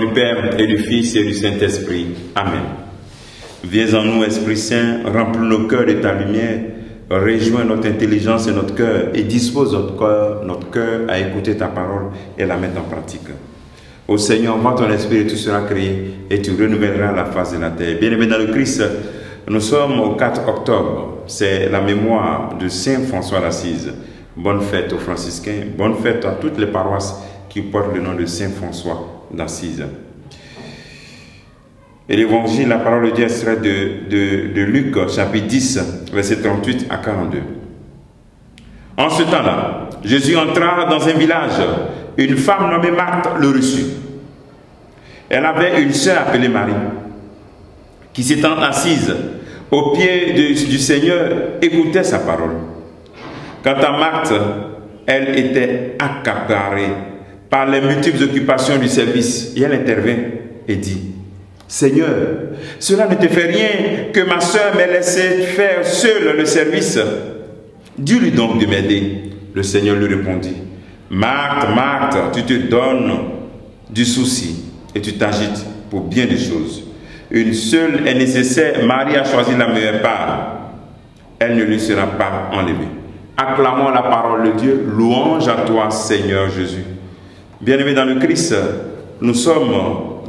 du Père et du Fils et du Saint-Esprit. Amen. Viens en nous, Esprit Saint, remplis nos cœurs de ta lumière, rejoins notre intelligence et notre cœur et dispose notre cœur à écouter ta parole et la mettre en pratique. Ô Seigneur, envoie ton esprit et tout sera créé et tu renouvelleras la face de la terre. Bien-aimés dans le Christ, nous sommes au 4 octobre. C'est la mémoire de Saint François d'Assise. Bonne fête aux franciscains, bonne fête à toutes les paroisses qui portent le nom de Saint François d'Assise. Et l'évangile, la parole de Dieu extrait de Luc, chapitre 10, versets 38 à 42. En ce temps-là, Jésus entra dans un village. Une femme nommée Marthe le reçut. Elle avait une sœur appelée Marie, qui s'étant assise au pied du Seigneur, écoutait sa parole. Quant à Marthe, elle était accaparée par les multiples occupations du service, et elle intervint et dit: Seigneur, cela ne te fait rien que ma sœur m'ait laissé faire seule le service. Dis-lui donc de m'aider. Le Seigneur lui répondit: Marthe, Marthe, tu te donnes du souci et tu t'agites pour bien des choses. Une seule est nécessaire. Marie a choisi la meilleure part. Elle ne lui sera pas enlevée. Acclamons la parole de Dieu. Louange à toi, Seigneur Jésus. Bien-aimés dans le Christ, nous sommes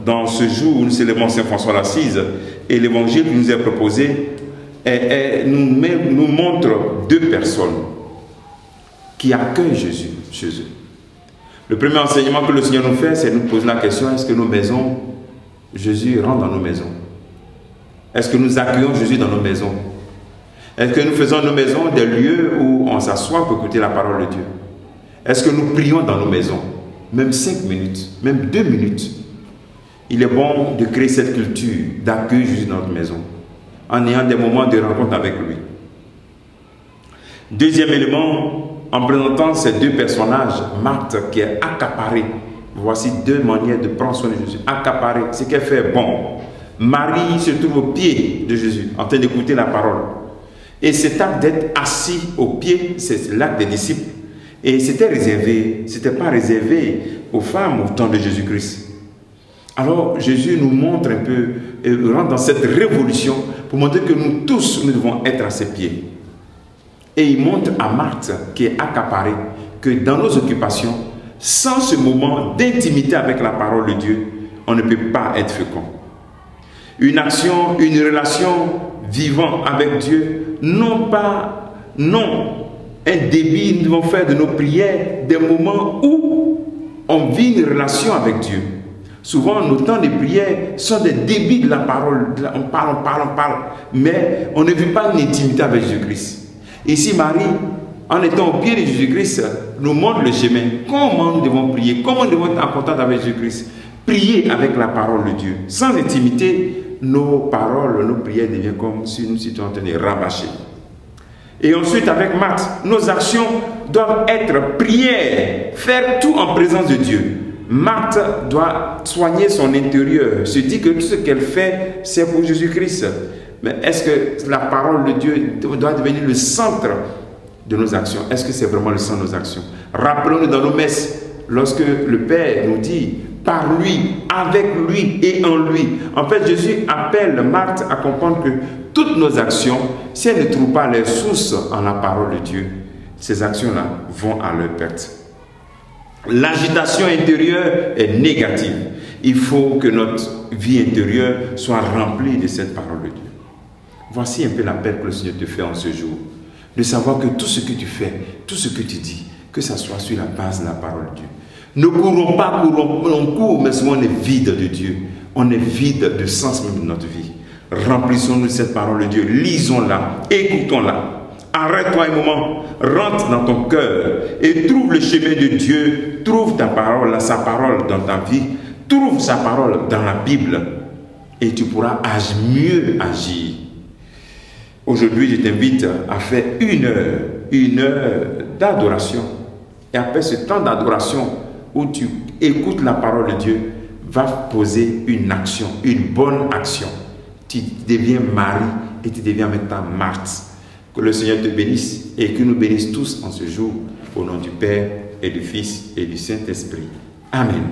dans ce jour où nous célébrons Saint François d'Assise et l'évangile qui nous est proposé nous montre deux personnes qui accueillent Jésus chez eux. Le premier enseignement que le Seigneur nous fait, c'est de nous poser la question: est-ce que nos maisons, Jésus rentre dans nos maisons? Est-ce que nous accueillons Jésus dans nos maisons? Est-ce que nous faisons nos maisons des lieux où on s'assoit pour écouter la parole de Dieu? Est-ce que nous prions dans nos maisons? Même 5 minutes, même 2 minutes. Il est bon de créer cette culture d'accueillir Jésus dans notre maison, en ayant des moments de rencontre avec lui. Deuxième élément, en présentant ces deux personnages, Marthe qui est accaparée. Voici deux manières de prendre soin de Jésus. Accaparée, ce qu'elle fait bon. Marie se trouve au pied de Jésus, en train d'écouter la parole. Et cet acte d'être assis au pied, c'est l'acte des disciples. Et c'était réservé, c'était pas réservé aux femmes au temps de Jésus-Christ. Alors Jésus nous montre un peu, rentre dans cette révolution pour montrer que nous tous, nous devons être à ses pieds. Et il montre à Marthe, qui est accaparée, que dans nos occupations, sans ce moment d'intimité avec la parole de Dieu, on ne peut pas être fécond. Une action, une relation vivant avec Dieu, non un débit, nous devons faire de nos prières des moments où on vit une relation avec Dieu. Souvent, nos temps de prière sont des débits de la parole. On parle, mais on ne vit pas une intimité avec Jésus-Christ. Ici, Marie, en étant au pied de Jésus-Christ, nous montre le chemin. Comment nous devons prier? Comment nous devons être en contact avec Jésus-Christ? Prier avec la parole de Dieu. Sans intimité, nos paroles, nos prières deviennent comme si nous étions en train de rabâcher. Et ensuite, avec Marthe, nos actions doivent être prières, faire tout en présence de Dieu. Marthe doit soigner son intérieur, se dit que tout ce qu'elle fait, c'est pour Jésus-Christ. Mais est-ce que la parole de Dieu doit devenir le centre de nos actions? Est-ce que c'est vraiment le centre de nos actions? Rappelons-nous dans nos messes, lorsque le Père nous dit par lui, avec lui et en lui. En fait, Jésus appelle Marthe à comprendre que toutes nos actions, si elles ne trouvent pas les sources en la parole de Dieu, ces actions-là vont à leur perte. L'agitation intérieure est négative. Il faut que notre vie intérieure soit remplie de cette parole de Dieu. Voici un peu l'appel que le Seigneur te fait en ce jour. De savoir que tout ce que tu fais, tout ce que tu dis, que ça soit sur la base de la parole de Dieu. Ne courons pas, on court, mais souvent on est vide de Dieu. On est vide de sens même de notre vie. Remplissons-nous de cette parole de Dieu. Lisons-la, écoutons-la. Arrête-toi un moment, rentre dans ton cœur et trouve le chemin de Dieu. Trouve ta parole, sa parole dans ta vie. Trouve sa parole dans la Bible. Et tu pourras mieux agir. Aujourd'hui, je t'invite à faire une heure d'adoration. Et après ce temps d'adoration où tu écoutes la parole de Dieu, va poser une action, une bonne action. Tu deviens Marie et tu deviens maintenant Marthe. Que le Seigneur te bénisse et que nous bénisse tous en ce jour, au nom du Père et du Fils et du Saint-Esprit. Amen.